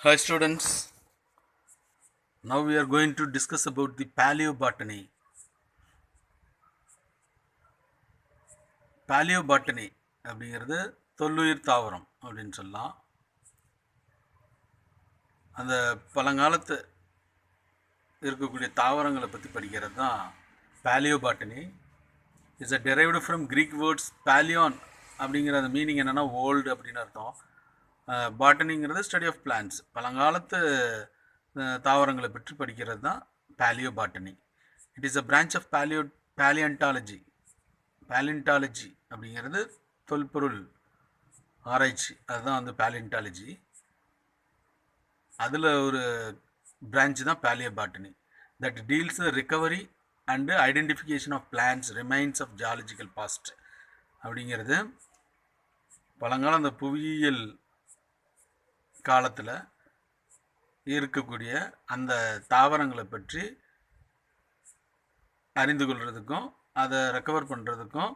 Hi students, now we are going to discuss about the paleobotany. Paleobotany அப்படிங்கிறது தொல்லுயிர் தாவரம் அப்படின்னு சொல்லலாம். அந்த பழங்காலத்து இருக்கக்கூடிய தாவரங்களை பற்றி படிக்கிறது தான் paleobotany. Is a derived from Greek words paleon அப்படிங்கிற அந்த மீனிங் என்னென்னா ஓல்டு அப்படின்னு அர்த்தம். பாட்டனிங்கிறது ஸ்டடி ஆஃப் பிளான்ஸ், பழங்காலத்து தாவரங்களை பற்றி படிக்கிறது தான் paleobotany. It is a branch of palaeontology. Palaeontology அப்படிங்கிறது தொல்பொருள் ஆராய்ச்சி, அதுதான் வந்து பேலியன்டாலஜி. அதில் ஒரு பிரான்ச் தான் paleobotany that deals the recovery and identification of plants remains of geological past. அப்படிங்கிறது பழங்காலம் அந்த புவியியல் காலத்தில் இருக்கக்கூடிய அந்த தாவரங்களை பற்றி அறிந்து கொள்வதுக்கும் அதை ரெக்கவர் பண்ணுறதுக்கும்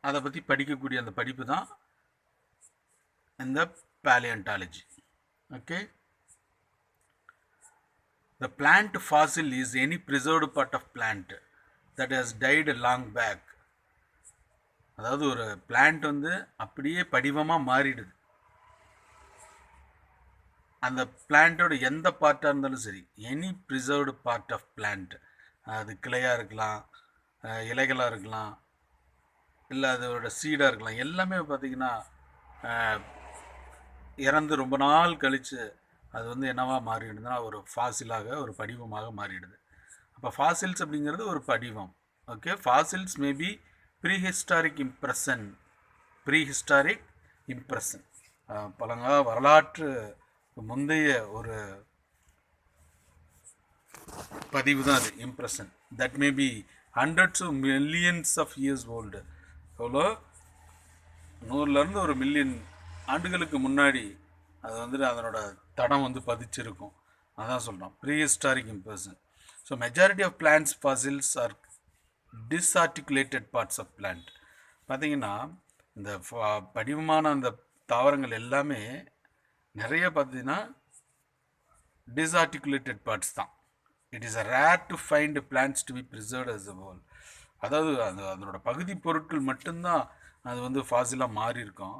அதை பற்றி படிக்கக்கூடிய அந்த படிப்பு தான் இந்த palaeontology. Okay, the plant fossil is any preserved part of plant that has died long back. அதாவது ஒரு பிளான்ட் வந்து அப்படியே படிவமாக மாறிடுது. அந்த பிளான்ட்டோட எந்த பார்ட்டாக இருந்தாலும் சரி, any preserved part of plant, அது கிளையாக இருக்கலாம், இலைகளாக இருக்கலாம், இல்லை அதோட சீடாக இருக்கலாம், எல்லாமே பார்த்திங்கன்னா இறந்து ரொம்ப நாள் கழித்து அது வந்து என்னவா மாறிடுதுன்னா ஒரு ஃபாசிலாக, ஒரு படிவமாக மாறிடுது. அப்போ ஃபாசில்ஸ் அப்படிங்கிறது ஒரு படிவம். Okay, fossils maybe prehistoric impression, பழங்கால வரலாற்று முந்தைய ஒரு பதிவு தான் அது, impression. That may be hundreds of millions of years old. எவ்வளோ 100லேருந்து ஒரு மில்லியன் ஆண்டுகளுக்கு முன்னாடி அது வந்துட்டு அதனோட தடம் வந்து பதிச்சிருக்கும். அதான் சொல்கிறோம் prehistoric impression. So majority of plants fossils are disarticulated parts of plant. பார்த்திங்கன்னா இந்த படிவமான அந்த தாவரங்கள் எல்லாமே நிறைய பார்த்திங்கன்னா டிஸ்ஆர்டிகுலேட்டட் பார்ட்ஸ் தான். It is a rare to find plants to be preserved as a whole. அதாவது அதனோட பகுதி பொருட்கள் மட்டும்தான் அது வந்து ஃபாசிலாக மாறி இருக்கும்.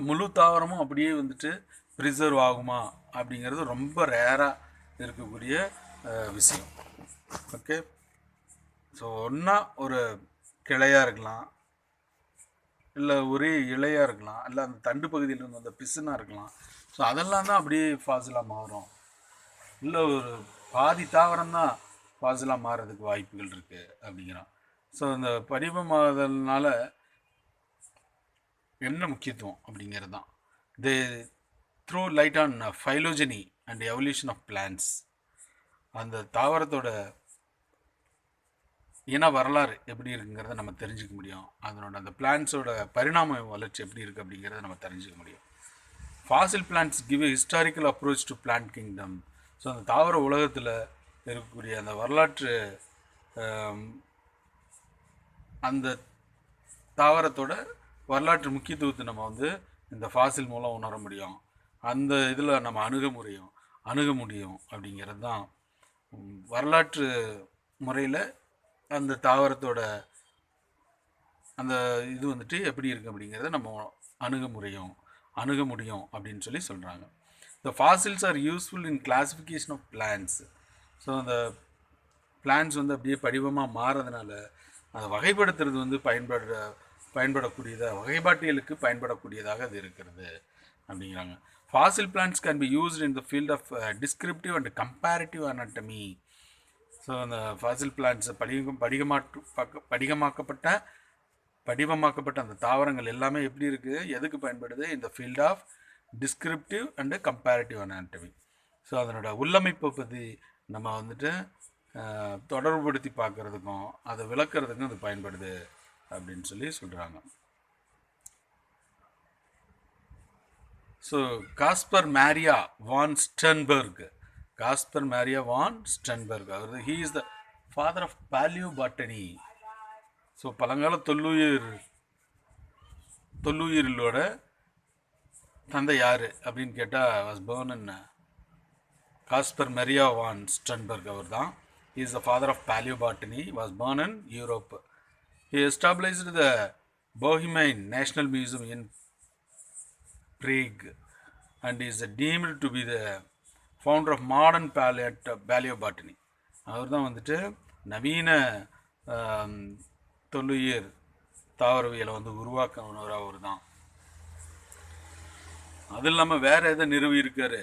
முழு தாவரமும் அப்படியே வந்துட்டு ப்ரிசர்வ் ஆகுமா அப்படிங்கிறது ரொம்ப ரேராக இருக்கக்கூடிய விஷயம். ஓகே, ஸோ ஒன்றா ஒரு கிளையாக இருக்கலாம், இல்லை ஒரே இலையாக இருக்கலாம், இல்லை அந்த தண்டு பகுதியில் இருந்து அந்த பிசுனாக இருக்கலாம். ஸோ அதெல்லாம் தான் அப்படியே ஃபாசிலாக மாறும். இல்லை ஒரு பாதி தாவரம் தான் ஃபாசிலாக மாறுறதுக்கு வாய்ப்புகள் இருக்குது அப்படிங்கிறான். ஸோ இந்த படிவமாதல்னால என்ன முக்கியத்துவம் அப்படிங்கிறது தான். They throw light on phylogeny and evolution of plants. அந்த தாவரத்தோட இன வரலாறு எப்படி இருக்குங்கிறத நம்ம தெரிஞ்சுக்க முடியும். அதனோட அந்த பிளான்ட்ஸோட பரிணாம வளர்ச்சி எப்படி இருக்குது அப்படிங்கிறத நம்ம தெரிஞ்சுக்க முடியும். Fossil plants give a historical approach to plant kingdom. So அந்த தாவர உலகத்தில் இருக்கக்கூடிய அந்த வரலாற்று அந்த தாவரத்தோட வரலாற்று முக்கியத்துவத்தை நம்ம வந்து இந்த ஃபாசில் மூலம் உணர முடியும். அந்த இதில் நம்ம அணுக முடியும் அப்படிங்கிறது தான் வரலாற்று முறையில் அந்த தாவரத்தோட அந்த இது வந்துட்டு எப்படி இருக்குது அப்படிங்கிறத நம்ம அணுக முடியும் அப்படின்னு சொல்லி சொல்கிறாங்க. The fossils are useful in classification of plants. So அந்த பிளான்ட்ஸ் வந்து அப்படியே படிவமாக மாறதுனால அதை வகைப்படுத்துறது வந்து வகைப்பாட்டியலுக்கு பயன்படக்கூடியதாக அது இருக்கிறது அப்படிங்கிறாங்க. Fossil plants can be used in the field of descriptive and comparative anatomy. So அந்த ஃபாசில் பிளான்ட்ஸ் படிவமாக்கப்பட்ட அந்த தாவரங்கள் எல்லாமே எப்படி இருக்குது, எதுக்கு பயன்படுது? இந்த field of descriptive and comparative anatomy. So அதனோட உள்ளமைப்பை பற்றி நம்ம வந்துட்டு தொடர்புபடுத்தி பார்க்குறதுக்கும் அதை விளக்குறதுக்கும் அது பயன்படுது அப்படின்னு சொல்லி சொல்கிறாங்க. So Kaspar Maria von Sternberg, அவர் he is the father of paleobotany. So பழங்கால தொல்லுயிரிலோட தந்தை யார் அப்படின்னு கேட்டால் was born in Kaspar Maria von Sternberg அவர் தான். He is the father of paleobotany. He was born in Europe. He established the Bohemian National Museum in Prague and is deemed to be the founder of modern paleobotany. அவர் தான் வந்துட்டு நவீன தொல்லுயிர் தாவரவியலை வந்து உருவாக்கினவர் அவர் தான். அது இல்லாமல் வேறு எதை நிறுவி இருக்காரு?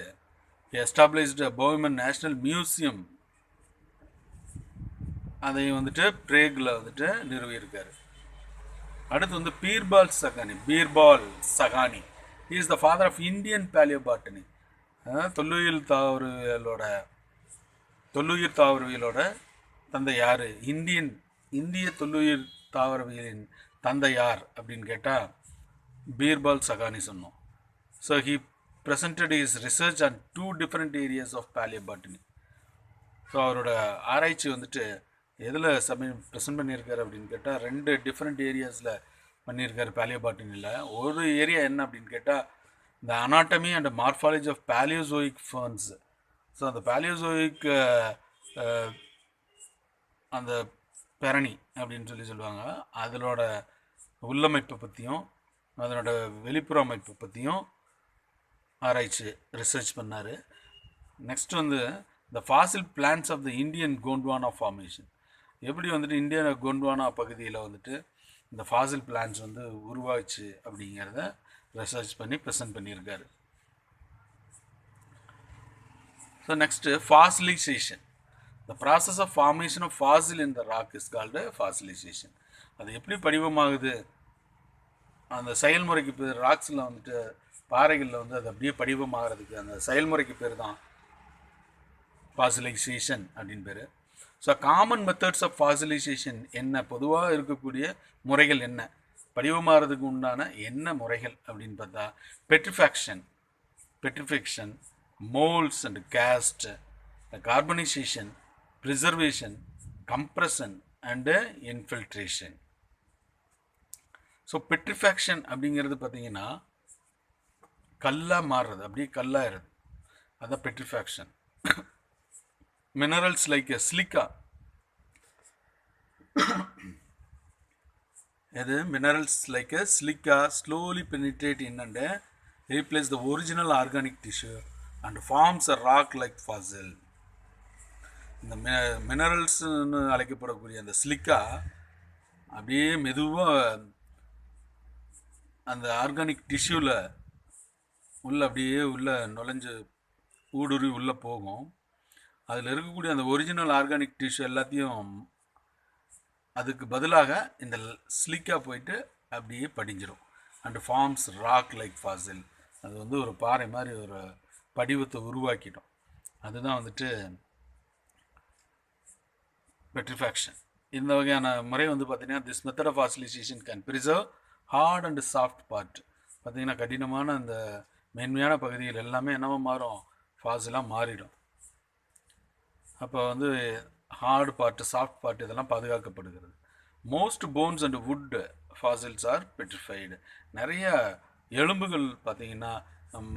எஸ்டாப்ளிஷ்டு போஹிமியன் நேஷ்னல் மியூசியம், அதையும் வந்துட்டு பிரேக்கில் வந்துட்டு நிறுவியிருக்காரு. அடுத்து வந்து Birbal Sahni is the father of Indian paleobotany. தொல்லுயிர் தாவரவியலோட தந்தை யார்? இந்திய தொல்லுயிர் தாவரவியலின் தந்தை யார் அப்படின்னு கேட்டால் பீர்பால் சகானி சொன்னோம். So he presented his research on 2 different areas of paleobotany. So அவரோட ஆராய்ச்சி வந்துட்டு எதில் ப்ரெசென்ட் பண்ணியிருக்காரு அப்படின்னு கேட்டால் 2 டிஃப்ரெண்ட் ஏரியாஸில் பண்ணியிருக்காரு பேலியோபாட்டனியில். ஒரு ஏரியா என்ன அப்படின்னு கேட்டால் the anatomy and morphology of Palaeozoic ferns. So அந்த பேலியோசோயிக் அந்த பெரணி அப்படின்னு சொல்லுவாங்க, அதனோட உள்ளமைப்பை பற்றியும் அதனோட வெளிப்புற அமைப்பை பற்றியும் ஆராய்ச்சி ரிசர்ச் பண்ணார். நெக்ஸ்ட் வந்து the fossil plants of the Indian Gondwana formation. எப்படி வந்துட்டு இந்திய கோண்ட்வானா பகுதியில் வந்துட்டு இந்த ஃபாசில் பிளான்ஸ் வந்து உருவாச்சு அப்படிங்கிறத ரிசர்ச் பண்ணி ப்ரெசென்ட் பண்ணியிருக்காரு. So next fossilisation. The process of formation of fossil in the rock is called fossilisation. அது எப்படி படிவமாகுது, அந்த செயல்முறைக்கு பேர் ராக்ஸில் வந்துட்டு பாறைகளில் வந்து அது அப்படியே படிவமாகிறதுக்கு அந்த செயல்முறைக்கு பேர் தான் ஃபாசிலைசேஷன் அப்படின்னு பேர். So common methods of fossilisation என்ன, பொதுவாக இருக்கக்கூடிய முறைகள் என்ன, படிவமாகிறதுக்கு உண்டான என்ன முறைகள் அப்படின்னு பார்த்தா petrifaction, moulds and cast, carbonisation, preservation, compression and infiltration. So petrifaction அப்படிங்கிறது பார்த்தீங்கன்னா கல்லாக மாறுறது, அப்படியே கல்லாகிறது, அதுதான் பெட்ரிஃபேக்ஷன். மினரல்ஸ் லைக் சிலிக்கா, இது minerals like silica slowly penetrate in and replace the original organic tissue and forms a rock like fossil. இந்த மினரல்ஸ்னு அழைக்கப்படக்கூடிய அந்த சிலிக்கா அப்படியே மெதுவாக அந்த ஆர்கானிக் டிஷ்யூவில் அப்படியே நுழைஞ்சு ஊடுருவி உள்ளே போகும். அதில் இருக்கக்கூடிய அந்த ஒரிஜினல் ஆர்கானிக் டிஷ்யூ எல்லாத்தையும் அதுக்கு பதிலாக இந்த சிலிக்கா போயிட்டு அப்படியே படிஞ்சிடும். And forms rock like fossil. அது வந்து ஒரு பாறை மாதிரி ஒரு படிவத்தை உருவாக்கிடும். அதுதான் வந்துட்டு பெட்ரிஃபேக்ஷன். இந்த வகையான முறை வந்து பார்த்திங்கன்னா this method of fossilisation can preserve hard and soft part. பார்த்திங்கன்னா கடினமான அந்த மென்மையான பகுதிகள் எல்லாமே என்னவோ மாறும், ஃபாசிலாக மாறிடும். அப்போ வந்து ஹார்டு பார்ட்டு, சாஃப்ட் பார்ட் இதெல்லாம் பாதுகாக்கப்படுகிறது. Most bones and wood fossils are petrified. நிறைய எலும்புகள் பார்த்திங்கன்னா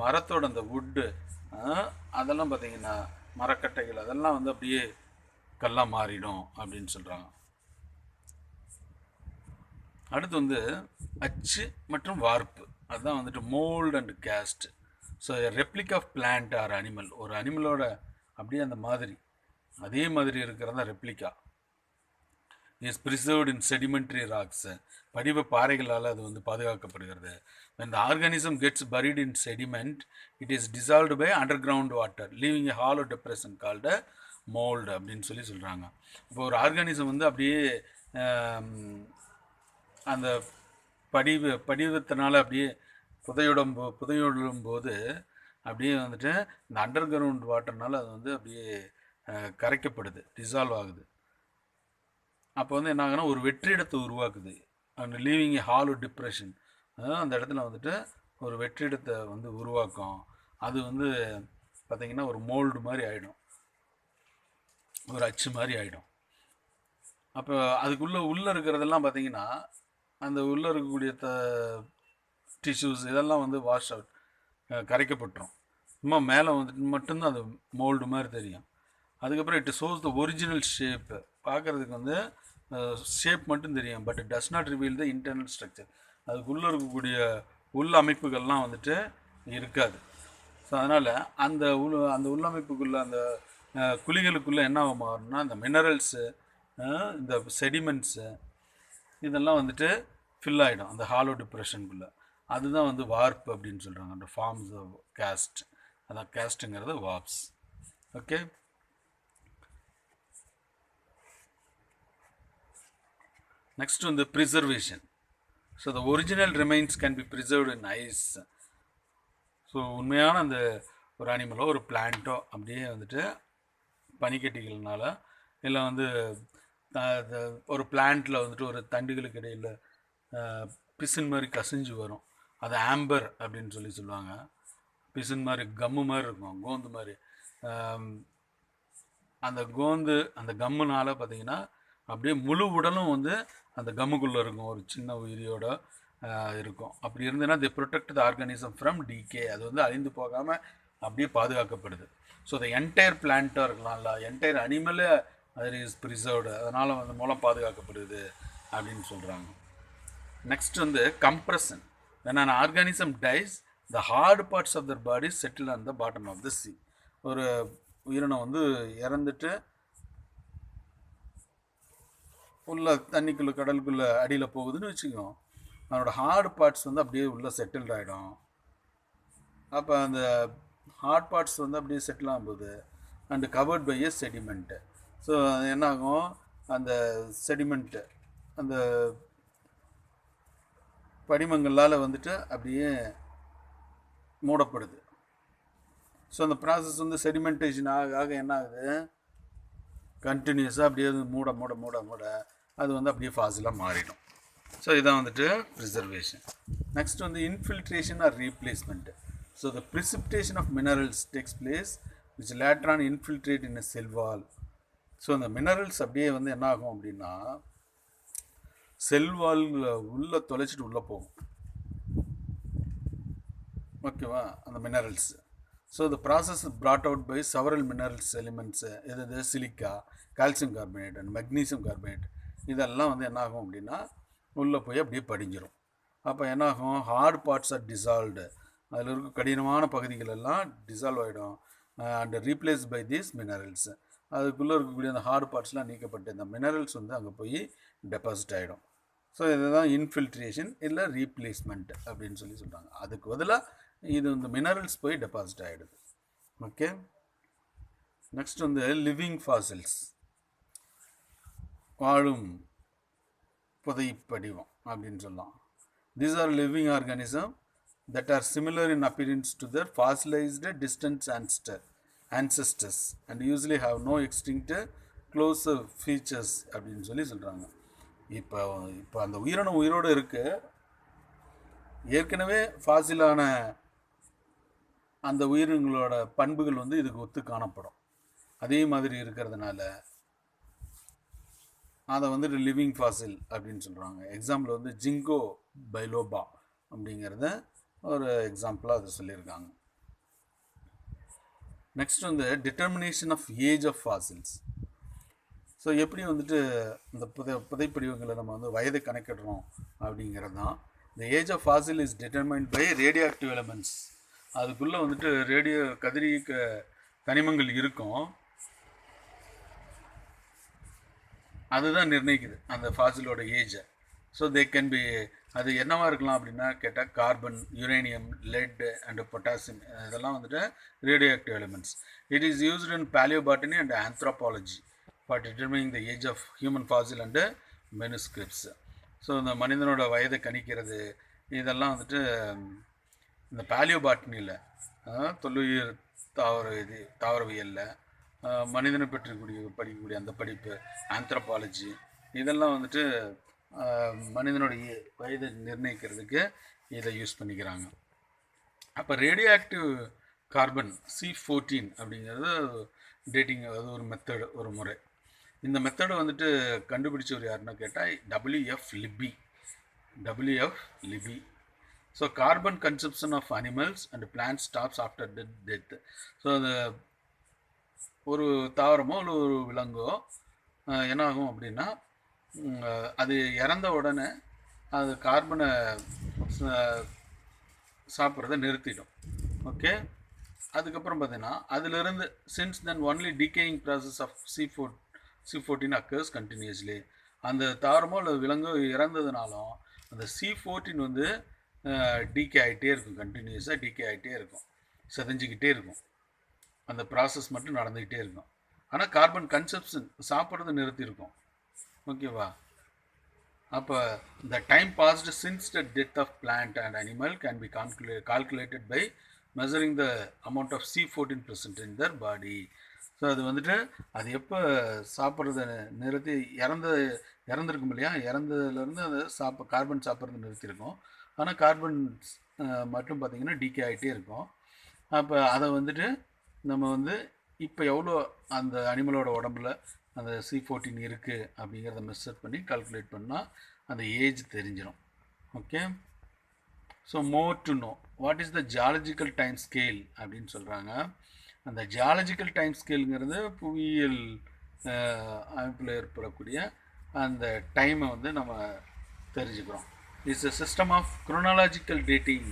மரத்தோட அந்த வுட்டு அதெல்லாம் பார்த்திங்கன்னா மரக்கட்டைகள் அதெல்லாம் வந்து அப்படியே கல்லாக மாறிடும் அப்படின்னு சொல்கிறாங்க. அடுத்து வந்து அச்சு மற்றும் வார்ப்பு, அதுதான் வந்துட்டு mould and cast. So replica of plant or animal, ஒரு அனிமலோட அப்படியே அந்த மாதிரி அதே மாதிரி இருக்கிறதா replica. Is preserved in sedimentary rocks, படிவ பாறைகளால் அது வந்து பாதுகாக்கப்படுகிறது. when the organism gets buried in sediment it is dissolved by underground water leaving a hollow depression called a mold அப்படின்னு சொல்கிறாங்க. இப்போ ஒரு ஆர்கானிசம் வந்து அப்படியே அந்த படிவத்தினால அப்படியே புதையுடும் போது அப்படியே வந்துட்டு இந்த அண்டர் கிரவுண்ட் வாட்டர்னால அது வந்து அப்படியே கரைக்கப்படுது, டிசால்வ் ஆகுது. அப்போ வந்து என்ன ஆகுனா ஒரு வெற்றிடத்தை உருவாக்குது. And leaving a hollow depression, அந்த இடத்துல வந்துட்டு ஒரு வெற்றிடத்தை வந்து உருவாக்கும். அது வந்து பார்த்திங்கன்னா ஒரு மோல்டு மாதிரி ஆகிடும், ஒரு அச்சு மாதிரி ஆகிடும். அப்போ உள்ளே இருக்கிறதெல்லாம் பார்த்திங்கன்னா அந்த உள்ளே இருக்கக்கூடிய டிஷ்யூஸ் இதெல்லாம் வந்து வாஷ் அவுட் கரைக்கப்பட்டுரும். சும்மா மேலே வந்துட்டு மட்டும்தான் அது மோல்டு மாதிரி தெரியும். அதுக்கப்புறம் it shows the original shape. பார்க்குறதுக்கு வந்து ஷேப் மட்டும் தெரியும், but does not reveal the internal structure. அதுக்குள்ளே இருக்கக்கூடிய உள் அமைப்புகள்லாம் வந்துட்டு இருக்காது. ஸோ அதனால் அந்த உள்ளமைப்புக்குள்ளே அந்த குழிகளுக்குள்ளே என்ன மாறும்னா இந்த மினரல்ஸு, இந்த செடிமெண்ட்ஸு இதெல்லாம் வந்துட்டு ஃபில் ஆகிடும் அந்த ஹாலோ டிப்ரெஷனுக்குள்ளே. அதுதான் வந்து வார்ப் அப்படின்னு சொல்கிறாங்க. அந்த ஃபார்ம்ஸ் ஆஃப் கேஸ்ட், அதான் கேஸ்ட்டுங்கிறது வார்ப்ஸ். ஓகே. நெக்ஸ்ட் வந்து preservation. So the original remains can be preserved in ice. So உண்மையான அந்த ஒரு அனிமலோ ஒரு பிளான்ட்டோ அப்படியே வந்துட்டு பனிக்கட்டிகள்னால இல்லை வந்து ஒரு பிளான்ட்டில் வந்துட்டு ஒரு தண்டுகளுக்கு இடையில் பிசின் மாதிரி கசிஞ்சு வரும். அது ஆம்பர் அப்படின்னு சொல்லுவாங்க. பிசின் மாதிரி கம்மு மாதிரி இருக்கும், கோந்து மாதிரி. அந்த கம்முனால் பார்த்திங்கன்னா அப்படியே முழு உடலும் வந்து அந்த கம்முக்குள்ளே இருக்கும், ஒரு சின்ன உயிரியோட இருக்கும். அப்படி இருந்ததுன்னா they protect the organism from decay. அது வந்து அழிந்து போகாமல் அப்படியே பாதுகாக்கப்படுது. ஸோ த என்டையர் பிளான்ட்டாக இருக்கலாம்ல, என்டையர் அனிமலே அது இஸ் ப்ரிசர்வ்டு, அதனால் வந்து மூலம் பாதுகாக்கப்படுது அப்படின்னு சொல்கிறாங்க. நெக்ஸ்ட் வந்து compression. when an organism dies the hard parts of their body settle on the bottom of the sea. ஒரு உயிரினம் வந்து இறந்துட்டு உள்ள தண்ணிக்குள்ளே கடலுக்குள்ளே அடியில் போகுதுன்னு வச்சுக்கோம், அதனோட ஹார்ட் பார்ட்ஸ் வந்து அப்படியே உள்ளே செட்டில்ட் ஆகிடும். அப்போ அந்த ஹார்ட் பார்ட்ஸ் வந்து அப்படியே செட்டில் ஆகும்போது and covered by a sediment. So என்னாகும், அந்த செடிமெண்ட்டு அந்த படிமங்களால் வந்துட்டு அப்படியே மூடப்படுது. ஸோ அந்த ப்ராசஸ் வந்து செடிமெண்டேஷன் ஆக என்ன ஆகுது, கண்டினியூஸாக அப்படியே மூட மூட மூட மூட அது வந்து அப்படியே ஃபாசிலாக மாறிடும். ஸோ இதான் வந்துட்டு ப்ரிசர்வேஷன். நெக்ஸ்ட் வந்து infiltration or replacement. So the precipitation of minerals takes place which later on infiltrate in a cell wall. So அந்த மினரல்ஸ் அப்படியே வந்து என்ன ஆகும் அப்படின்னா செல் வால்ல உள்ளே தொலைச்சிட்டு உள்ளே போகும். ஓகேவா, அந்த minerals. So the process brought out by several minerals elements, எது silica, calcium carbonate and magnesium carbonate, இதெல்லாம் வந்து என்னாகும் அப்படின்னா உள்ளே போய் அப்படியே படிஞ்சிடும். அப்போ என்னாகும், ஹார்ட் பார்ட்ஸ் ஆர் டிசால்வ்டு, அதில் இருக்க கடினமான பகுதிகள் எல்லாம் டிசால்வ் ஆகிடும். And replace by these minerals, அதுக்குள்ளே இருக்கக்கூடிய அந்த ஹார்ட் பார்ட்ஸ்லாம் நீக்கப்பட்டு இந்த மினரல்ஸ் வந்து அங்கே போய் டெபாசிட் ஆகிடும். ஸோ இதுதான் இன்ஃபில்ட்ரேஷன் இல்லை ரீப்ளேஸ்மெண்ட் அப்படின்னு சொல்கிறாங்க. அதுக்கு பதிலாக இது வந்து மினரல்ஸ் போய் டெபாசிட் ஆகிடுது. ஓகே. நெக்ஸ்ட் வந்து லிவிங் ஃபாசில்ஸ், வாழும் புதைப்படிவம் அப்படின்னு சொல்லலாம். These are living organism that are similar in appearance to their fossilized distant ancestors and usually have no extinct closer features அப்படின்னு சொல்கிறாங்க. இப்போ அந்த உயிரினம் உயிரோடு இருக்குது, ஏற்கனவே ஃபாசிலான அந்த உயிரினங்களோட பண்புகள் வந்து இதுக்கு ஒத்து காணப்படும். அதே மாதிரி இருக்கிறதுனால அதை வந்துட்டு லிவிங் ஃபாசில் அப்படின்னு சொல்கிறாங்க. எக்ஸாம்பிள் வந்து ஜிங்கோ பைலோபா அப்படிங்கிறத ஒரு எக்ஸாம்பிளாக அதை சொல்லியிருக்காங்க. நெக்ஸ்ட் வந்து determination of age of fossils. So எப்படி வந்துட்டு இந்த புதைப்படிவங்களை நம்ம வந்து வயதை கணக்கிடுறோம் அப்படிங்கிறது தான். இந்த age of fossil is determined by radio active elements. அதுக்குள்ளே வந்துட்டு ரேடியோ கதிரியக்க தனிமங்கள் இருக்கும், அதுதான் நிர்ணயிக்குது அந்த ஃபாசிலோட ஏஜை. ஸோ தே கேன் பி, அது என்னவாக இருக்கலாம் அப்படின்னா கேட்டால் carbon, uranium, lead and potassium, இதெல்லாம் வந்துட்டு radio active elements. It is used in paleobotany and anthropology for determining the age of human fossil and manuscripts. So இந்த மனிதனோட வயதை கணிக்கிறது இதெல்லாம் வந்துட்டு இந்த பேலியோபாட்டனியில், தொல்லுயிர் தாவரவியலில் மனிதனை பற்றி படிக்கக்கூடிய அந்த படிப்பு ஆந்த்ரோபாலஜி, இதெல்லாம் வந்துட்டு மனிதனுடைய வயதை நிர்ணயிக்கிறதுக்கு இதை யூஸ் பண்ணிக்கிறாங்க. அப்போ ரேடியோ ஆக்டிவ் கார்பன் C14 அப்படிங்கிறது டேட்டிங், அது ஒரு மெத்தடு, ஒரு முறை. இந்த மெத்தடை வந்துட்டு கண்டுபிடிச்சவர் யாருன்னு கேட்டால் WF Libby. So carbon consumption of animals and plant stops after death. So அந்த ஒரு தாவரமோ இல்லை ஒரு விலங்கோ என்ன ஆகும் அப்படின்னா அது இறந்த உடனே அது கார்பனை சாப்பிட்றத நிறுத்திடும். ஓகே, அதுக்கப்புறம் பார்த்தீங்கன்னா அதிலிருந்து since then only decaying process of C14 occurs continuously. அந்த தாவரமோ இல்லை விலங்கோ இறந்ததுனாலும் அந்த C14 வந்து டிகே ஆகிட்டே இருக்கும், கண்டினியூஸாக டிகே ஆகிட்டே இருக்கும், செதஞ்சிக்கிட்டே இருக்கும். அந்த ப்ராசஸ் மட்டும் நடந்துக்கிட்டே இருக்கும். ஆனால் கார்பன் கன்சப்ஷன் சாப்பிட்றது நிறுத்தியிருக்கும். ஓகேவா? அப்போ the time passed since the death of plant and animal can be calculated by measuring the amount of C14 present in their body. So அது வந்துட்டு அது எப்போ சாப்பிட்றத நிறுத்தி இறந்துருக்கும் இல்லையா, இறந்ததுலேருந்து அது கார்பன் சாப்பிட்றது நிறுத்தியிருக்கும். ஆனால் கார்பன் மட்டும் பார்த்திங்கன்னா டிகே ஆகிட்டே இருக்கும். அப்போ அதை வந்துட்டு நம்ம வந்து இப்போ எவ்வளோ அந்த அனிமலோட உடம்புல அந்த C14 இருக்குது அப்படிங்கிறத மெஷர் பண்ணி கால்குலேட் பண்ணால் அந்த ஏஜ் தெரிஞ்சிடும். Okay, so more to know what is the geological time scale அப்படின்னு சொல்கிறாங்க. அந்த ஜியாலஜிக்கல் டைம் ஸ்கேலுங்கிறது புவியியல் அமைப்பில் ஏற்படக்கூடிய அந்த டைமை வந்து நம்ம தெரிஞ்சுக்கிறோம். It's a system of chronological dating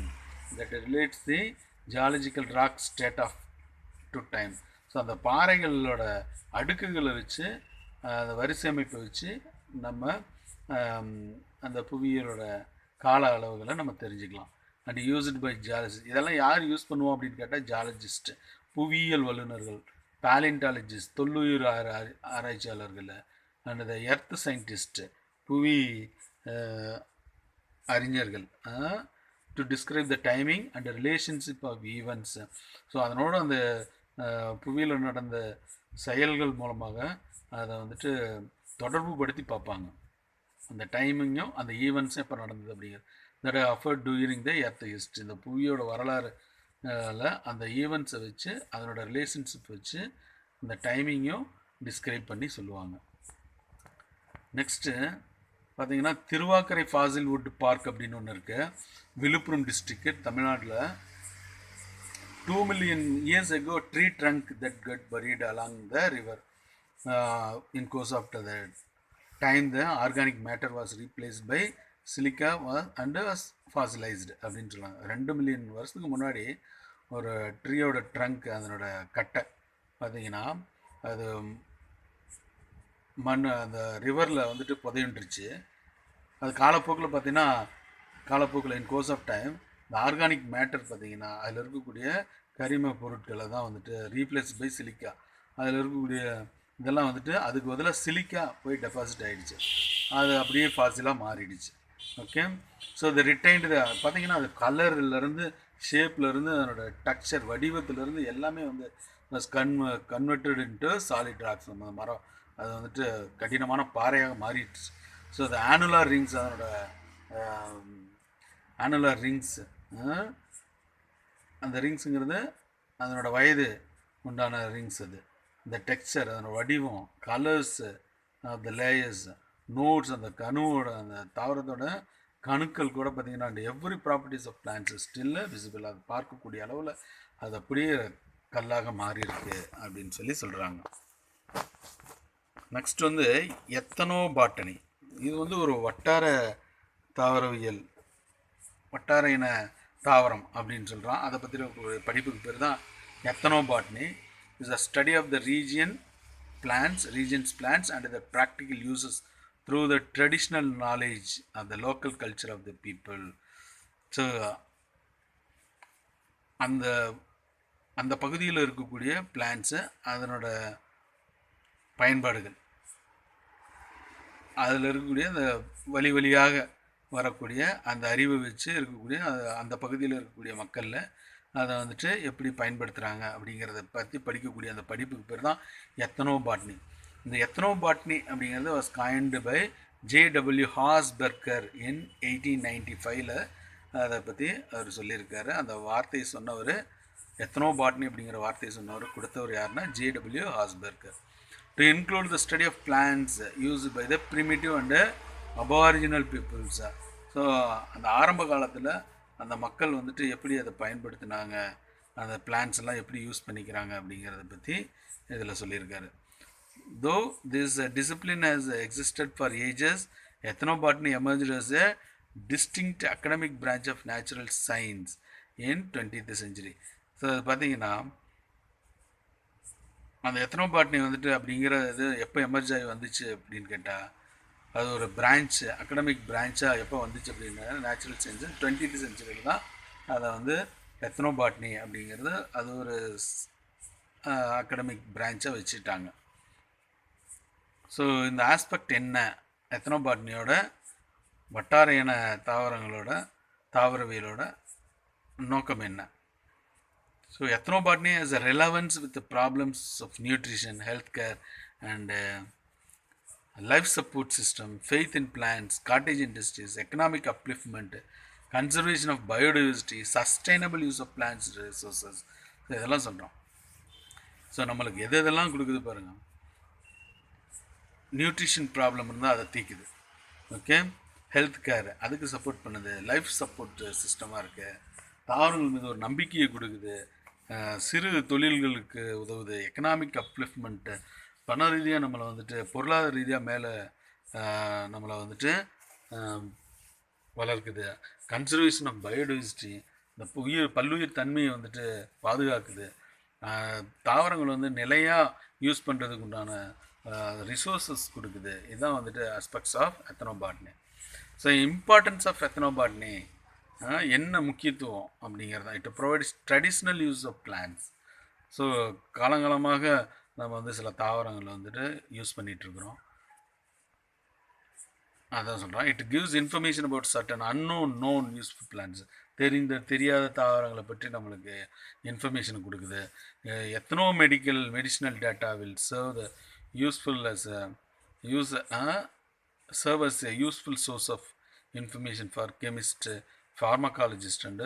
that relates the geological rock state of to time. So அந்த பாறைகளோட அடுக்குகளை வச்சு அந்த வரிசை அமைப்பை வச்சு நம்ம அந்த புவியியலோட கால அளவுகளை நம்ம தெரிஞ்சுக்கலாம். And used by geologist. இதெல்லாம் யார் யூஸ் பண்ணுவோம் அப்படின்னு கேட்டால் ஜியாலஜிஸ்ட், புவியியல் வல்லுநர்கள், பேலியன்டாலஜிஸ்ட், தொல்லுயிர் ஆராய்ச்சியாளர்கள், அண்ட் த எர்த் சயின்டிஸ்ட், புவி அறிஞர்கள், to describe the timing and relationship of events. So அதனோட அந்த புவியில் நடந்த செயல்கள் மூலமாக அதை வந்துட்டு தொடர்பு படுத்தி பார்ப்பாங்க. அந்த டைமிங்கும் அந்த ஈவெண்ட்ஸும் எப்போ நடந்தது அப்படிங்கிறது that afford during the earth history. இந்த புவியோட வரலாறு அந்த ஈவெண்ட்ஸை வச்சு அதனோட ரிலேஷன்ஷிப் வச்சு அந்த டைமிங்கும் டிஸ்கிரைப் பண்ணி சொல்லுவாங்க. நெக்ஸ்ட்டு பார்த்திங்கன்னா திருவாக்கரை ஃபாசில் வுட் பார்க் அப்படின்னு ஒன்று இருக்குது, விழுப்புரம் டிஸ்ட்ரிக்ட், தமிழ்நாட்டில். 2 million years ago, tree trunk that got buried along the river. In course of the time, the organic matter was replaced by silica and was fossilized. அப்படின்னு சொல்லுவாங்க. 2 million வருஷத்துக்கு முன்னாடி ஒரு ட்ரீயோட ட்ரங்க், அதனோட கட்டை பார்த்தீங்கன்னா அது மண் அந்த ரிவரில் வந்துட்டு புதையுண்டுருச்சு. அது காலப்போக்கில் பார்த்தீங்கன்னா இன் கோர்ஸ் ஆஃப் டைம் இந்த ஆர்கானிக் மேட்டர் பார்த்திங்கன்னா அதில் இருக்கக்கூடிய கரிம பொருட்களை தான் வந்துட்டு ரீப்ளேஸ் பை சிலிக்கா, அதில் இருக்கக்கூடிய இதெல்லாம் வந்துட்டு அதுக்கு பதிலாக சிலிக்கா போய் டெபாசிட் ஆகிடுச்சு, அது அப்படியே ஃபாசிலாக மாறிடுச்சு. ஓகே, ஸோ இது ரிட்டைன்டு பார்த்திங்கன்னா அது கலர்லேருந்து ஷேப்லேருந்து அதனோட டெக்ஸ்சர் வடிவத்திலேருந்து எல்லாமே வந்து கன்வெர்டட் இன்ட்டு சாலிட் ராக்ஸ். அந்த மரம் அது வந்துட்டு கடினமான பாறையாக மாறிடுச்சு. ஸோ அது ஆனுலார் ரிங்ஸ், அதனோட ஆனுலார் ரிங்ஸ், அந்த ரிங்ஸுங்கிறது அதனோட வயது உண்டான ரிங்ஸ். அது இந்த டெக்ஸ்சர், அதனோட வடிவம், colours of the layers, nodes, அந்த கணுவோட அந்த தாவரத்தோட கணுக்கள் கூட பார்த்திங்கன்னா அந்த every properties of plants still visible. அது பார்க்கக்கூடிய அளவில் அது அப்படியே கல்லாக மாறி இருக்கு அப்படின்னு சொல்லி சொல்கிறாங்க. நெக்ஸ்ட் வந்து எத்தனோ பாட்டனி. இது வந்து ஒரு வட்டார தாவரவியல், வட்டார இன தாவரம் அப்படின்னு சொல்கிறான். அதை பற்றி ஒரு படிப்புக்கு பேர் தான் ethnobotany. Is a study of the regions plants and the practical uses through the traditional knowledge of the local culture of the people. So அந்த பகுதியில் இருக்கக்கூடிய பிளான்ட்ஸு, அதனோட பயன்பாடுகள், அதில் இருக்கக்கூடிய அந்த வழியாக வரக்கூடிய அந்த அறிவை வச்சு இருக்கக்கூடிய அந்த பகுதியில் இருக்கக்கூடிய மக்களில் அதை வந்துட்டு எப்படி பயன்படுத்துகிறாங்க அப்படிங்கிறத பற்றி படிக்கக்கூடிய அந்த படிப்புக்கு பேர் தான் எத்தனோ பாட்னி. இந்த எத்தனோ பாட்னி அப்படிங்கிறது வாஸ் காயின்டு பை J.W. ஹாஸ்பெர்கர் இன் 1895. அதை பற்றி அவர் சொல்லியிருக்காரு. அந்த வார்த்தையை சொன்னவர், எத்தனோ பாட்னி அப்படிங்கிற வார்த்தையை சொன்னவர் கொடுத்தவர் யாருன்னா J.W. Harshberger. To include the study of plants used by the primitive and aboriginal peoples. So அந்த ஆரம்ப காலத்தில் அந்த மக்கள் வந்துட்டு எப்படி அதை பயன்படுத்தினாங்க, அந்த பிளான்ஸ் எல்லாம் எப்படி யூஸ் பண்ணிக்கிறாங்க அப்படிங்கிறத பற்றி இதில் சொல்லியிருக்காரு. Though this discipline has existed for ages, ethnobotany emerged as a distinct academic branch of natural science in 20th century. So அது பார்த்தீங்கன்னா அந்த எத்னோபாட்னி வந்துட்டு அப்படிங்கிற இது எப்போ எமர்ஜ் ஆகி வந்துச்சு அப்படின்னு கேட்டால், அது ஒரு பிரான்ச், அகடமிக் பிரான்ச்சாக எப்போ வந்துச்சு அப்படின்னா நேச்சுரல் சயின்ஸு 20th செஞ்சுரியில் தான் அதை வந்து எத்னோபாட்னி அப்படிங்கிறது அது ஒரு அகடமிக் பிரான்ச்சாக வச்சுட்டாங்க. ஸோ இந்த ஆஸ்பெக்ட் என்ன, எத்னோபாட்னியோட வட்டார இன தாவரங்களோட தாவரவியலோட நோக்கம் என்ன? So ethnobotany has a relevance with the problems of nutrition, healthcare, and life support system, faith in plants, cottage industries, economic upliftment, conservation of biodiversity, sustainable use of plants resources. So இதெல்லாம் சொல்கிறோம். So நம்மளுக்கு எதெல்லாம் கொடுக்குது பாருங்கள். Nutrition problem இருந்தால் அதை தீக்குது. Okay, health care அதுக்கு support பண்ணுது, லைஃப் சப்போர்ட் சிஸ்டமாக இருக்குது, தாவரங்கள் மீது ஒரு நம்பிக்கையை கொடுக்குது, சிறு தொழில்களுக்கு உதவுது, எக்கனாமிக் அப்லிஃப்ட்மெண்ட்டு, பண ரீதியாக நம்மளை வந்துட்டு பொருளாதார ரீதியாக மேலே நம்மளை வந்துட்டு வளர்க்குது, கன்சர்வேஷன் ஆஃப் பயோடைவர்சிட்டி, இந்த பல்லுயிர் தன்மையை வந்துட்டு பாதுகாக்குது, தாவரங்கள் வந்து நிலையாக யூஸ் பண்ணுறதுக்கு உண்டான ரிசோர்ஸஸ் கொடுக்குது. இதுதான் வந்துட்டு aspects of ethnobotany. So importance of ethnobotany என்ன முக்கியத்துவம் அப்படிங்கிறது தான். It provides traditional use of plants. So காலங்காலமாக நம்ம வந்து சில தாவரங்களை வந்துட்டு யூஸ் பண்ணிகிட்ருக்குறோம். அதான் சொல்கிறோம். It gives information about certain unknown known useful plants. தெரியாத தாவரங்களை பற்றி நம்மளுக்கு இன்ஃபர்மேஷன் கொடுக்குது. Ethno medicinal data will serve the useful as serve as a useful source of information for chemists, pharmacologists and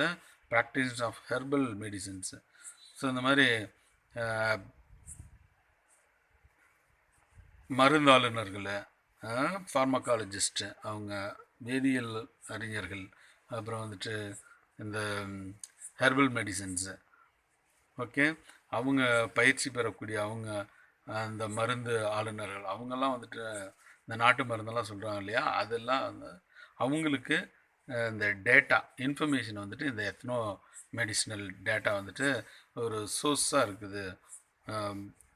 practitioners of herbal medicines. So இந்த மாதிரி மருந்தாளுநர்கள், ஃபார்மகாலஜிஸ்ட்டு, அவங்க வேதியியல் அறிஞர்கள், அப்புறம் வந்துட்டு இந்த ஹெர்பல் மெடிசன்ஸு, ஓகே, அவங்க பயிற்சி பெறக்கூடிய அவங்க அந்த மருந்து ஆளுநர்கள், அவங்கெல்லாம் வந்துட்டு இந்த நாட்டு மருந்தெல்லாம் சொல்கிறாங்க இல்லையா, அதெல்லாம் வந்து அவங்களுக்கு இந்த டேட்டா இன்ஃபர்மேஷன் வந்துட்டு இந்த எத்னோ மெடிசினல் டேட்டா வந்துட்டு ஒரு சோர்ஸாக இருக்குது,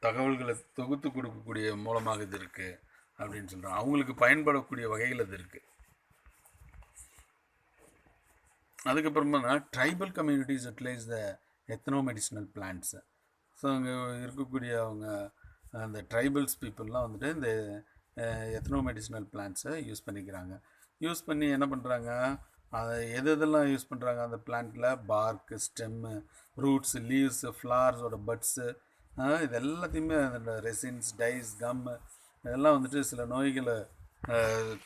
தகவல்களை தொகுத்து கொடுக்கக்கூடிய மூலமாக இது இருக்குது அப்படின்னு சொல்கிறாங்க. அவங்களுக்கு பயன்படக்கூடிய வகைகள் அது இருக்குது. அதுக்கப்புறமா tribal communities utilise the ethno medicinal plants. So அங்கே இருக்கக்கூடிய அவங்க அந்த ட்ரைபல்ஸ் பீப்புளெலாம் வந்துட்டு இந்த எத்னோ மெடிசினல் பிளான்ட்ஸை யூஸ் பண்ணிக்கிறாங்க. யூஸ் பண்ணி என்ன பண்ணுறாங்க, அதை எதெல்லாம் யூஸ் பண்ணுறாங்க அந்த பிளான்ட்டில், பார்க்கு, ஸ்டெம்மு, ரூட்ஸு, லீவ்ஸு, ஃப்ளார்ஸோட பட்ஸு, இது எல்லாத்தையுமே அந்த ரெசின்ஸ், டைஸ், கம்மு, இதெல்லாம் வந்துட்டு சில நோய்களை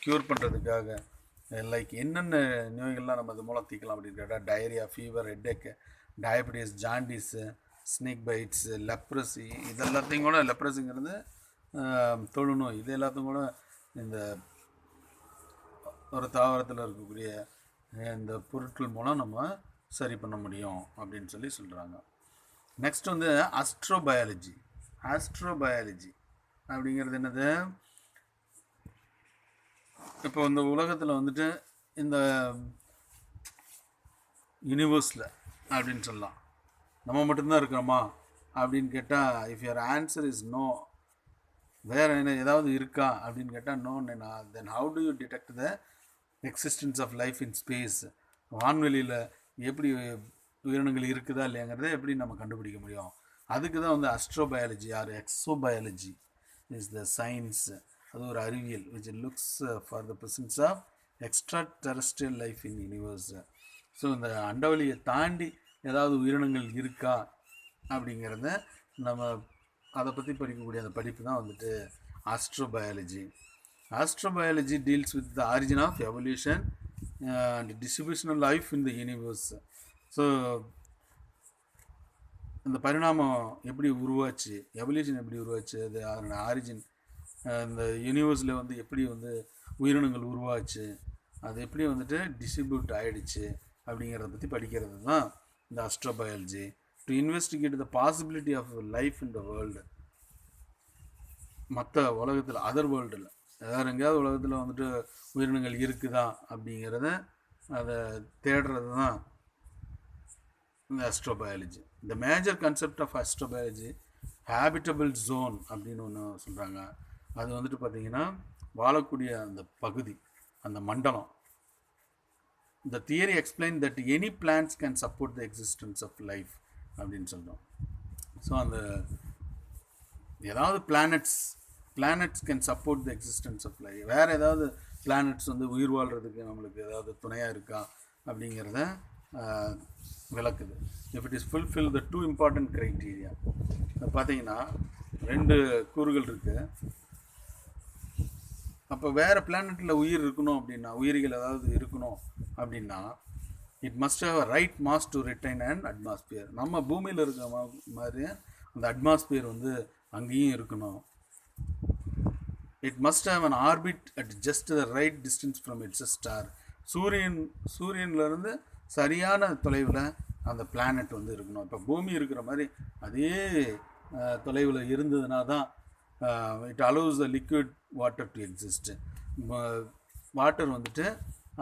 க்யூர் பண்ணுறதுக்காக, லைக் என்னென்ன நோய்கள்லாம் நம்ம இது மூலம் தீக்கலாம் அப்படின்னு கேட்டால் diarrhoea, fever, headache, diabetes, jaundice, snake bites, leprosy, இது எல்லாத்தையும் கூட, லெப்ரசிங்கிறது தொழுநோய், இது எல்லாத்தையும் கூட இந்த ஒரு தாவரத்தில் இருக்கக்கூடிய இந்த பொருட்கள் மூலம் நம்ம சரி பண்ண முடியும் அப்படின்னு சொல்கிறாங்க. நெக்ஸ்ட் வந்து ஆஸ்ட்ரோபயாலஜி. ஆஸ்ட்ரோபயாலஜி அப்படிங்கிறது என்னது, இப்போ இந்த உலகத்தில் வந்துட்டு இந்த யூனிவர்ஸில் அப்படின்னு சொல்லலாம், நம்ம மட்டும்தான் இருக்கிறோமா அப்படின்னு கேட்டால், if your answer is no, வேறு என்ன ஏதாவது இருக்கா அப்படின்னு கேட்டால் no, then how do you detect the existence of life in space? வான்வெளியில் எப்படி உயிரினங்கள் இருக்குதா இல்லையாங்கிறத எப்படி நம்ம கண்டுபிடிக்க முடியும்? அதுக்கு தான் வந்து astrobiology or exobiology is the science. அது ஒரு அறிவியல் which looks for the presence of extraterrestrial life in universe. So இந்த அண்டவெளியை தாண்டி ஏதாவது உயிரினங்கள் இருக்கா அப்படிங்கிறத நம்ம அதை பற்றி படிக்கக்கூடிய அந்த படிப்பு தான் வந்துட்டு astrobiology. Astrobiology deals with the origin of evolution and distribution of life in the universe. So இந்த பரிணாமம் எப்படி உருவாச்சு, எவல்யூஷன் எப்படி உருவாச்சு, அது அதோட ஆரிஜின், இந்த யூனிவர்ஸில் வந்து எப்படி வந்து உயிரினங்கள் உருவாச்சு, அது எப்படி வந்துட்டு டிஸ்ட்ரிபியூட் ஆகிடுச்சு, அப்படிங்கிறத பற்றி படிக்கிறது தான் இந்த astrobiology. To investigate the possibility of life in the world, மற்ற உலகத்தில், அதர் வேர்ல்டில் வேறு எங்கேயாவது உலகத்தில் வந்துட்டு உயிரினங்கள் இருக்குதா அப்படிங்கிறத அதை தேடுறது தான் இந்த அஸ்ட்ரோபயாலஜி. இந்த major concept of astrobiology habitable zone அப்படின்னு ஒன்று சொல்கிறாங்க. அது வந்துட்டு பார்த்திங்கன்னா வாழக்கூடிய அந்த பகுதி, அந்த மண்டலம். The theory explained that any plants can support the existence of life அப்படின்னு சொல்கிறோம். ஸோ அந்த ஏதாவது planets can support the existence of life. வேறு ஏதாவது பிளானட்ஸ் வந்து உயிர் வாழ்கிறதுக்கு நம்மளுக்கு ஏதாவது துணையாக இருக்கா அப்படிங்கிறத விளக்குது. If it is fulfil the 2 important criteria. பார்த்தீங்கன்னா 2 கூறுகள் இருக்குது. அப்போ வேறு பிளானட்டில் உயிர் இருக்கணும் அப்படின்னா, உயிரிகள் ஏதாவது இருக்கணும் அப்படின்னா, it must have a right mass to retain and atmosphere. நம்ம பூமியில் இருக்கிற மாதிரி அந்த அட்மாஸ்பியர் வந்து அங்கேயும் இருக்கணும். It must have an orbit at just the right distance from its star. சூரியன்லேருந்து சரியான தொலைவில் அந்த பிளானட் வந்து இருக்கணும். இப்போ பூமி இருக்கிற மாதிரி அதே தொலைவில் இருந்ததுனா தான் it allows the liquid water to exist. Water வந்துட்டு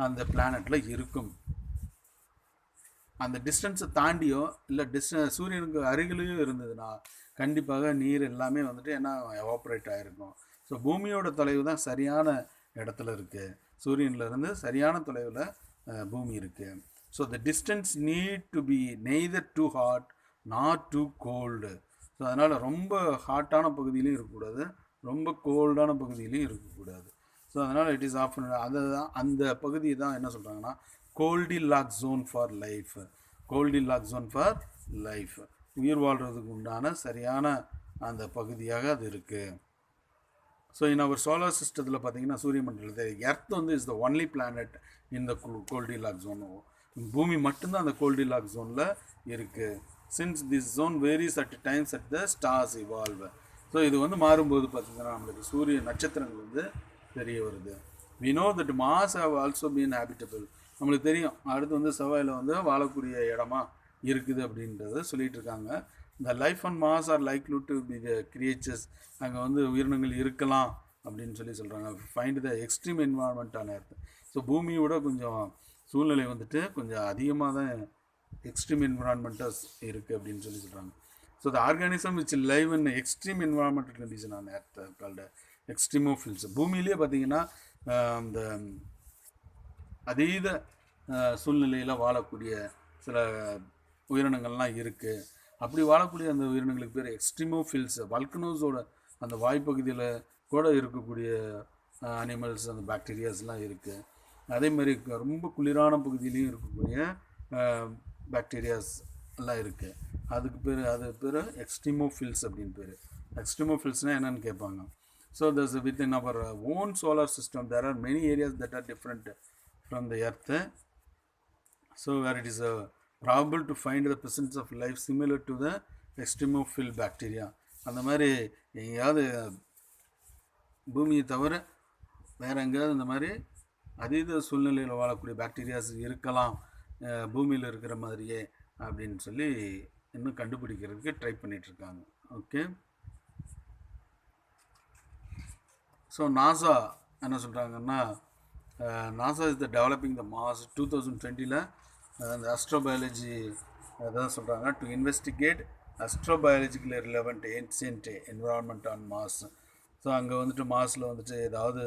அந்த பிளானட்டில் இருக்கும். அந்த டிஸ்டன்ஸை தாண்டியோ இல்லை சூரியனுக்கு அருகிலையும் இருந்ததுன்னா கண்டிப்பாக நீர் எல்லாமே வந்துட்டு என்ன எவாப்ரேட் ஆகிருக்கும். ஸோ பூமியோட தொலைவு தான் சரியான இடத்துல இருக்குது. சூரியன்லேருந்து சரியான தொலைவில் பூமி இருக்குது. So the distance need to be neither too hot not too cold. So அதனால் ரொம்ப ஹாட்டான பகுதியிலையும் இருக்கக்கூடாது, ரொம்ப கோல்டான பகுதியிலையும் இருக்கக்கூடாது. ஸோ அதனால் இட் இஸ் ஆஃப் அதுதான் அந்த பகுதியை தான் என்ன சொல்கிறாங்கன்னா Goldilocks zone for life. Goldilocks zone for life, உயிர் வாழ்கிறதுக்கு உண்டான சரியான அந்த பகுதியாக அது இருக்குது. ஸோ இன் அவர் சோலார் சிஸ்டத்தில் பார்த்தீங்கன்னா சூரிய மண்டலத்தில் எர்த் வந்து is the only planet in the Goldilocks zone. பூமி மட்டும்தான் அந்த கோல்டிலாக்ஸ் ஜோனில் இருக்குது. Since this zone varies at times at the stars evolve. So இது வந்து மாறும்போது பார்த்திங்கன்னா நம்மளுக்கு சூரிய நட்சத்திரங்கள் வந்து தெரிய வருது. We know that Mars have also been habitable. நம்மளுக்கு தெரியும் அடுத்து வந்து செவ்வாயில் வந்து வாழக்கூடிய இடமா இருக்குது அப்படின்றத சொல்லிகிட்டு இருக்காங்க. இந்த life on Mars are likely to be the creatures. அங்கே வந்து உயிரினங்கள் இருக்கலாம் அப்படின்னு சொல்கிறாங்க. Find the extreme environment on Earth. So பூமியோட கொஞ்சம் சூழ்நிலை வந்துட்டு கொஞ்சம் அதிகமாக தான் எக்ஸ்ட்ரீம் என்விரான்மெண்ட்டாக இருக்குது அப்படின்னு சொல்கிறாங்க. So the organism which live in extreme environmental condition on earth called extremophiles. பூமியிலே பார்த்திங்கன்னா அந்த அதீத சூழ்நிலையில் வாழக்கூடிய சில உயிரினங்கள்லாம் இருக்குது. அப்படி வாழக்கூடிய அந்த உயிரினங்களுக்கு பேர் எக்ஸ்ட்ரீமோஃபில்ஸ். வல்கனோஸோட அந்த வாய்ப்பகுதியில் கூட இருக்கக்கூடிய அனிமல்ஸ், அந்த பாக்டீரியாஸ்லாம் இருக்குது. அதே மாதிரி ரொம்ப குளிரான பகுதியிலையும் இருக்கக்கூடிய பாக்டீரியாஸ் எல்லாம் இருக்குது. அது பேர் எக்ஸ்ட்ரீமோஃபில்ஸ் அப்படின்னு பேர். எக்ஸ்ட்ரீமோஃபில்ஸ்னால் என்னென்னு கேட்பாங்க. So thus within our own solar system there are many areas that are different from the Earth. So where it is probable to find the presence of life similar to the extremophile bacteria. அந்த மாதிரி எங்கேயாவது பூமியை தவிர வேறு எங்கேயாவது இந்த மாதிரி அதீத சூழ்நிலையில் வாழக்கூடிய பாக்டீரியாஸ் இருக்கலாம் பூமியில் இருக்கிற மாதிரியே அப்படின்னு சொல்லி இன்னும் கண்டுபிடிக்கிறதுக்கு ட்ரை பண்ணிகிட்ருக்காங்க. ஓகே, ஸோ நாசா என்ன சொல்கிறாங்கன்னா NASA is the developing the Mars 2020 அந்த அஸ்ட்ரோபயாலஜி அதான் சொல்கிறாங்க to investigate astrobiological relevant ancient environment on Mars. So அங்கே வந்துட்டு மாஸில் வந்துட்டு ஏதாவது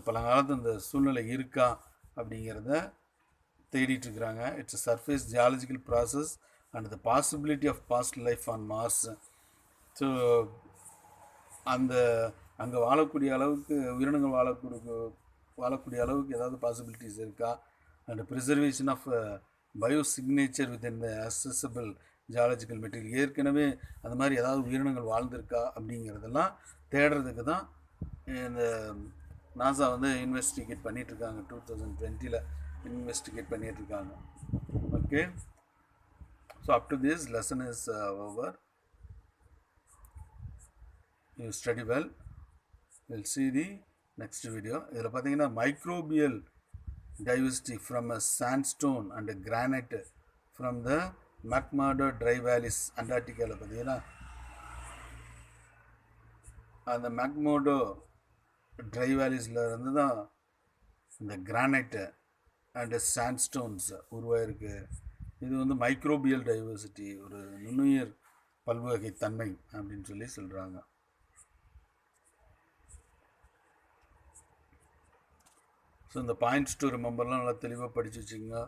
பழங்காலத்து அந்த சூழ்நிலை இருக்கா அப்படிங்கிறத தேடிட்டுருக்குறாங்க. It's a surface geological process and the possibility of past life on Mars. So அந்த அங்கே வாழக்கூடிய அளவுக்கு உயிரினங்கள் வாழக்கூடிய அளவுக்கு ஏதாவது பாசிபிலிட்டிஸ் இருக்கா, and preservation of biosignature within the accessible geological material. ஏற்கனவே அந்த மாதிரி ஏதாவது உயிரினங்கள் வாழ்ந்திருக்கா அப்படிங்கிறதெல்லாம் தேடுறதுக்கு தான் இந்த நாசா வந்து இன்வெஸ்டிகேட் பண்ணிகிட்ருக்காங்க. 2020 இன்வெஸ்டிகேட் பண்ணிகிட்ருக்காங்க. Okay, so up to this lesson is over. You study well. Will see the next video. இதில் பார்த்தீங்கன்னா microbial diversity from a sandstone and a granite from the McMurdo dry valleys அண்டார்டிகாவில் பார்த்தீங்கன்னா அந்த McMurdo dry valleysல இருந்து தான் இந்த granite and சாண்ட்ஸ்டோன்ஸ் உருவாயிருக்கு. இது வந்து மைக்ரோபியல் டைவர்சிட்டி, ஒரு நுண்ணுயிர் பல்வகை தன்மை அப்படின்னு சொல்லி சொல்கிறாங்க. ஸோ இந்த பாயிண்ட்ஸ் டு ரிமெம்பர்லாம் நல்லா தெளிவாக படித்து வச்சுங்க.